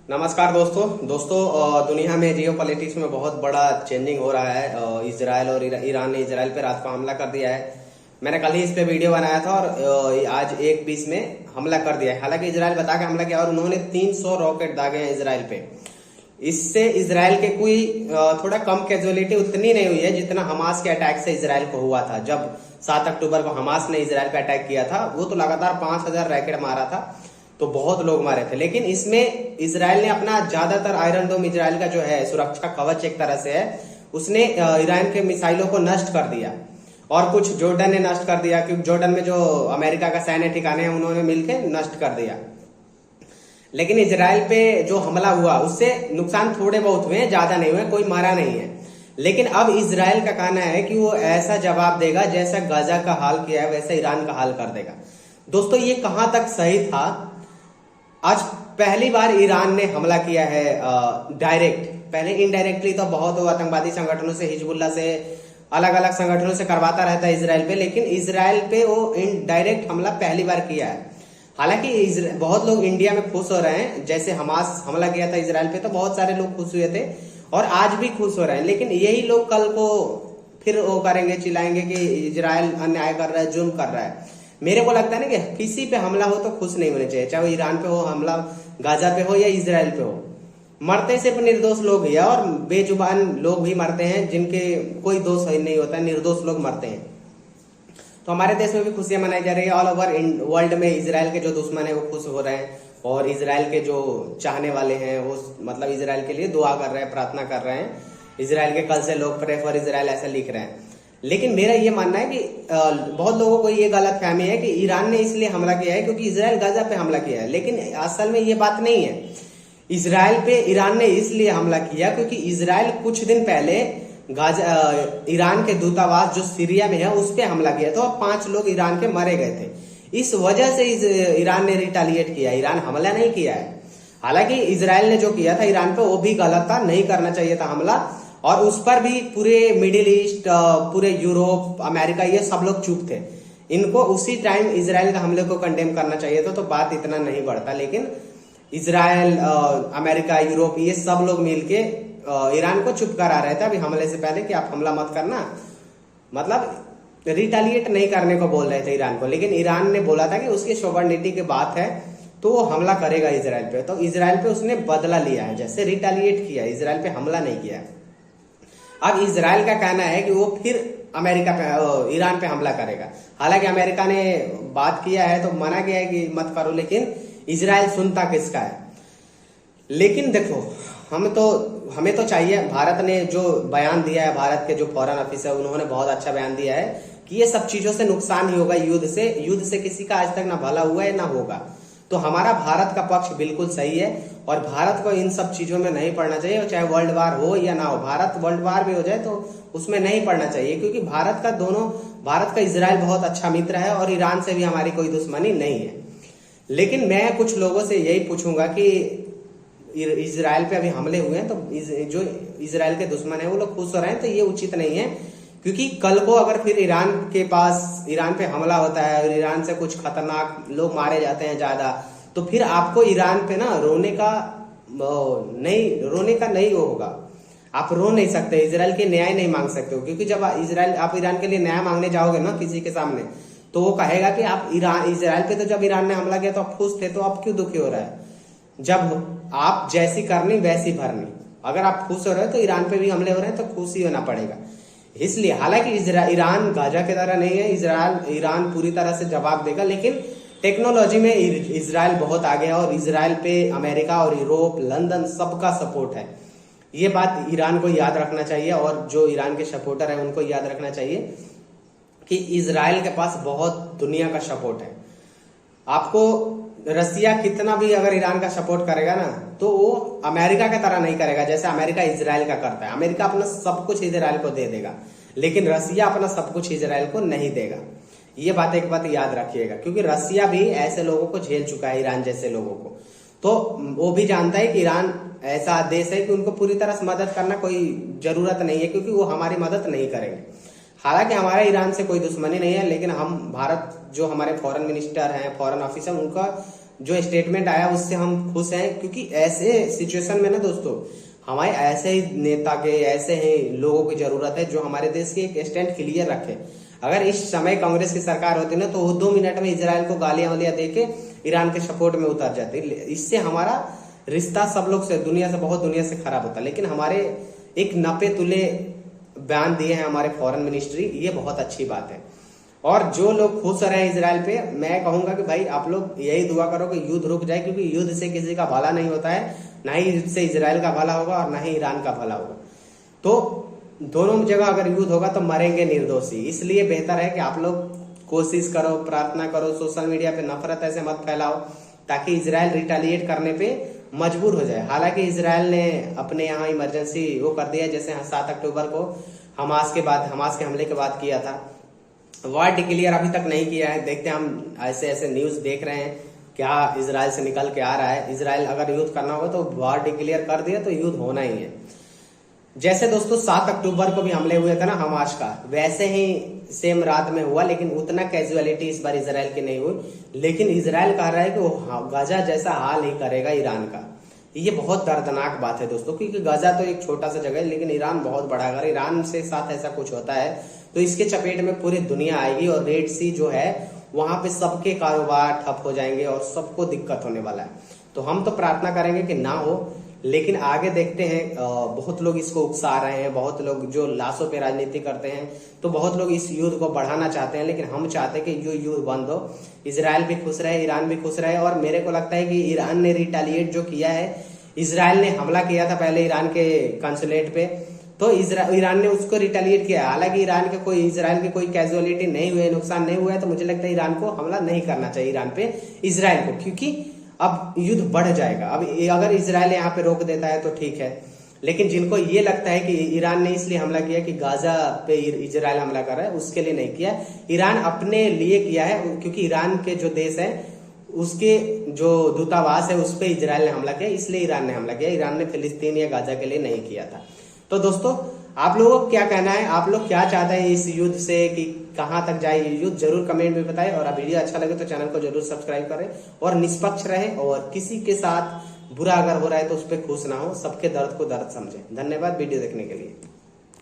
नमस्कार दोस्तों दुनिया में जियो पॉलिटिक्स में बहुत बड़ा चेंजिंग हो रहा है। इजराइल और ईरान ने इजराइल पे रात को हमला कर दिया है। मैंने कल ही इस पे वीडियो बनाया था और आज 1:20 में हमला कर दिया है। हालांकि इजराइल बता के हमला किया और उन्होंने 300 रॉकेट दागे हैं इजराइल पे। इससे इजराइल के कोई थोड़ा कम कैजुअलिटी उतनी नहीं हुई है जितना हमास के अटैक से इजराइल को हुआ था। जब 7 अक्टूबर को हमास ने इजराइल पे अटैक किया था वो तो लगातार 5000 रॉकेट मारा था, तो बहुत लोग मारे थे। लेकिन इसमें इजराइल ने अपना ज्यादातर आयरन डोम, इजराइल का जो है सुरक्षा कवच एक तरह से है, उसने ईरान के मिसाइलों को नष्ट कर दिया। और कुछ जॉर्डन ने नष्ट कर दिया, क्योंकि जॉर्डन में जो अमेरिका का सैन्य ठिकाने हैं उन्होंने मिलकर नष्ट कर दिया। लेकिन इजराइल पे जो हमला हुआ उससे नुकसान थोड़े बहुत हुए हैं, ज्यादा नहीं हुए, कोई मारा नहीं है। लेकिन अब इजराइल का कहना है कि वो ऐसा जवाब देगा जैसा गाजा का हाल किया है वैसा ईरान का हाल कर देगा। दोस्तों ये कहां तक सही था? आज पहली बार ईरान ने हमला किया है डायरेक्ट। पहले इनडायरेक्टली तो बहुत आतंकवादी संगठनों से, हिजबुल्ला से, अलग अलग संगठनों से करवाता रहता है इजराइल पे, लेकिन इजराइल पे वो इनडायरेक्ट हमला पहली बार किया है। हालांकि बहुत लोग इंडिया में खुश हो रहे हैं, जैसे हमास हमला किया था इजराइल पे तो बहुत सारे लोग खुश हुए थे और आज भी खुश हो रहे हैं। लेकिन यही लोग कल को फिर वो करेंगे, चिल्लाएंगे कि इजराइल अन्याय कर रहा है, जुल्म कर रहा है। मेरे को लगता है ना कि किसी पे हमला हो तो खुश नहीं होने चाहिए, चाहे वो ईरान पे हो हमला, गाजा पे हो या इजराइल पे हो। मरते सिर्फ निर्दोष लोग ही है और बेजुबान लोग भी मरते हैं जिनके कोई दोष नहीं होता, निर्दोष लोग मरते हैं। तो हमारे देश में भी खुशियां मनाई जा रही है। ऑल ओवर वर्ल्ड में इजराइल के जो दुश्मन है वो खुश हो रहे हैं और इजराइल के जो चाहने वाले हैं वो मतलब इजराइल के लिए दुआ कर रहे हैं, प्रार्थना कर रहे हैं। इजराइल के कल से लोग प्रे फॉर इजराइल ऐसा लिख रहे हैं। लेकिन मेरा ये मानना है कि बहुत लोगों को ये गलत फहमी है कि ईरान ने इसलिए हमला किया है क्योंकि इजराइल गाजा पे हमला किया है। लेकिन असल में ये बात नहीं है। इजराइल पे ईरान ने इसलिए हमला किया क्योंकि इजराइल कुछ दिन पहले गाजा ईरान के दूतावास जो सीरिया में है उस पे हमला किया था और 5 लोग ईरान के मारे गए थे। इस वजह से ईरान ने रिटालिएट किया, ईरान हमला नहीं किया है। हालांकि इजराइल ने जो किया था ईरान पे वो भी गलत था, नहीं करना चाहिए था हमला। और उस पर भी पूरे मिडिल ईस्ट, पूरे यूरोप, अमेरिका, ये सब लोग चुप थे। इनको उसी टाइम इजराइल के हमले को कंडेम करना चाहिए था तो बात इतना नहीं बढ़ता। लेकिन इजराइल, अमेरिका, यूरोप, ये सब लोग मिलके ईरान को चुप करा रहे थे अभी हमले से पहले कि आप हमला मत करना, मतलब रिटालिएट नहीं करने को बोल रहे थे ईरान को। लेकिन ईरान ने बोला था कि उसकी सॉवरेनिटी की बात है तो वो हमला करेगा इजराइल पे। तो इजराइल पे उसने बदला लिया है, जैसे रिटालिएट किया, इजराइल पे हमला नहीं किया। अब इजराइल का कहना है कि वो फिर अमेरिका पे, ईरान पे हमला करेगा। हालांकि अमेरिका ने बात किया है तो मना किया है कि मत करो, लेकिन इजराइल सुनता किसका है? लेकिन देखो, हमें तो चाहिए, भारत ने जो बयान दिया है, भारत के जो फॉरेन ऑफिसर उन्होंने बहुत अच्छा बयान दिया है कि ये सब चीजों से नुकसान ही होगा, युद्ध से किसी का आज तक ना भला हुआ है ना होगा। तो हमारा भारत का पक्ष बिल्कुल सही है और भारत को इन सब चीजों में नहीं पड़ना चाहिए, चाहे वर्ल्ड वार हो या ना हो। भारत वर्ल्ड वार भी हो जाए तो उसमें नहीं पड़ना चाहिए, क्योंकि भारत का इजराइल बहुत अच्छा मित्र है और ईरान से भी हमारी कोई दुश्मनी नहीं है। लेकिन मैं कुछ लोगों से यही पूछूंगा कि इजराइल पे अभी हमले हुए हैं तो जो इजराइल के दुश्मन है वो लोग खुश हो रहे हैं, तो ये उचित नहीं है। क्योंकि कल को अगर फिर ईरान पे हमला होता है और ईरान से कुछ खतरनाक लोग मारे जाते हैं ज्यादा, तो फिर आपको ईरान पे ना रोने का नहीं होगा। आप रो नहीं सकते, इजराइल के न्याय नहीं मांग सकते हो। क्योंकि जब आप ईरान के लिए न्याय मांगने जाओगे ना किसी के सामने, तो वो कहेगा कि आप इजराइल पे तो जब ईरान ने हमला किया तो आप खुश थे, तो अब क्यों दुखी हो रहा है? जब आप जैसी करनी वैसी भरनी, अगर आप खुश हो रहे हो तो ईरान पे भी हमले हो रहे हैं तो खुश ही होना पड़ेगा। इसलिए हालांकि ईरान गाजा की तरह नहीं है, ईरान पूरी तरह से जवाब देगा। लेकिन टेक्नोलॉजी में इजराइल बहुत आगे है और इजराइल पे अमेरिका और यूरोप, लंदन, सबका सपोर्ट है। ये बात ईरान को याद रखना चाहिए और जो ईरान के सपोर्टर है उनको याद रखना चाहिए कि इजराइल के पास बहुत दुनिया का सपोर्ट है। आपको रसिया कितना भी अगर ईरान का सपोर्ट करेगा ना तो वो अमेरिका की तरह नहीं करेगा जैसे अमेरिका इजराइल का करता है। अमेरिका अपना सब कुछ इजराइल को दे देगा, लेकिन रसिया अपना सब कुछ इजराइल को नहीं देगा। ये एक बात याद रखिएगा, क्योंकि रसिया भी ऐसे लोगों को झेल चुका है, ईरान जैसे लोगों को। तो वो भी जानता है कि ईरान ऐसा देश है कि उनको पूरी तरह से मदद करना कोई जरूरत नहीं है, क्योंकि वो हमारी मदद नहीं करेंगे। हालांकि हमारा ईरान से कोई दुश्मनी नहीं है, लेकिन हम भारत जो हमारे फॉरेन मिनिस्टर हैं, फॉरेन ऑफिसर, उनका जो स्टेटमेंट आया उससे हम खुश हैं, क्योंकि ऐसे सिचुएशन में ना दोस्तों हमारे ऐसे ही नेता के, ऐसे ही लोगों की जरूरत है जो हमारे देश की एक स्टैंड क्लियर रखे। अगर इस समय कांग्रेस की सरकार होती ना तो वो 2 मिनट में इजराइल को गालियां वालियां देके ईरान के सपोर्ट में उतर जाती। इससे हमारा रिश्ता सब लोग से, दुनिया से, बहुत दुनिया से खराब होता। लेकिन हमारे एक नपे तुले बयान दिए हैं हमारे फॉरेन मिनिस्ट्री, ये बहुत अच्छी बात है। और जो लोग खुश रहे इजराइल पे, मैं कहूंगा कि भाई आप लोग यही दुआ करो कि युद्ध रुक जाए, क्योंकि युद्ध से किसी का भला नहीं होता है, ना ही युद्ध से इजराइल का भला होगा और ना ही ईरान का भला होगा। तो दोनों जगह अगर युद्ध होगा तो मरेंगे निर्दोषी। इसलिए बेहतर है कि आप लोग कोशिश करो, प्रार्थना करो, सोशल मीडिया पे नफरत ऐसे मत फैलाओ ताकि इजराइल रिटेलिएट करने पे मजबूर हो जाए। हालांकि इजराइल ने अपने यहाँ इमरजेंसी वो कर दिया, जैसे 7 अक्टूबर को हमास के हमले के बाद किया था। वार डिक्लेयर अभी तक नहीं किया है। देखते हैं, हम ऐसे ऐसे न्यूज देख रहे हैं क्या इजराइल से निकल के आ रहा है। इजराइल अगर युद्ध करना होगा तो वार डिक्लेयर कर दिया तो युद्ध होना ही है। जैसे दोस्तों 7 अक्टूबर को भी हमले हुए थे ना हमास का, वैसे ही सेम रात में हुआ, लेकिन उतना कैजुअलिटी इस बार इजराइल की नहीं हुई। लेकिन इजराइल कह रहा है कि वो गाजा जैसा हाल ही करेगा ईरान का। ये बहुत दर्दनाक बात है दोस्तों, क्योंकि गाजा तो एक छोटा सा जगह है, लेकिन ईरान बहुत बड़ा। अगर ईरान से साथ ऐसा कुछ होता है तो इसके चपेट में पूरी दुनिया आएगी, और रेड सी जो है वहां पे सबके कारोबार ठप हो जाएंगे और सबको दिक्कत होने वाला है। तो हम तो प्रार्थना करेंगे कि ना हो, लेकिन आगे देखते हैं। बहुत लोग इसको उकसा रहे हैं, बहुत लोग जो लाशों पे राजनीति करते हैं, तो बहुत लोग इस युद्ध को बढ़ाना चाहते हैं। लेकिन हम चाहते हैं कि जो युद्ध बंद हो, इजराइल भी खुश रहे, ईरान भी खुश रहे। और मेरे को लगता है कि ईरान ने रिटेलिएट जो किया है, इजराइल ने हमला किया था पहले ईरान के कंसुलेट पे, तो ईरान ने उसको रिटेलिएट किया। हालांकि इजराइल की कोई कैजुअलिटी नहीं हुई, नुकसान नहीं हुआ है, तो मुझे लगता है ईरान को हमला नहीं करना चाहिए, ईरान पे इजराइल को, क्योंकि अब युद्ध बढ़ जाएगा। अब अगर इजराइल यहाँ पे रोक देता है तो ठीक है, लेकिन जिनको ये लगता है कि ईरान ने इसलिए हमला किया कि गाजा पे इजराइल हमला कर रहा है, उसके लिए नहीं किया। ईरान अपने लिए किया है, क्योंकि ईरान के जो देश है उसके जो दूतावास है उस पर इजराइल ने हमला किया, इसलिए ईरान ने हमला किया। ईरान ने फिलिस्तीन या गाजा के लिए नहीं किया था। तो दोस्तों आप लोगों को क्या कहना है, आप लोग क्या चाहते हैं इस युद्ध से, कि कहां तक जाए ये युद्ध, जरूर कमेंट में बताएं। और वीडियो अच्छा लगे तो चैनल को जरूर सब्सक्राइब करें और निष्पक्ष रहे, और किसी के साथ बुरा अगर हो रहा है तो उस पर खुश ना हो, सबके दर्द को दर्द समझें। धन्यवाद वीडियो देखने के लिए।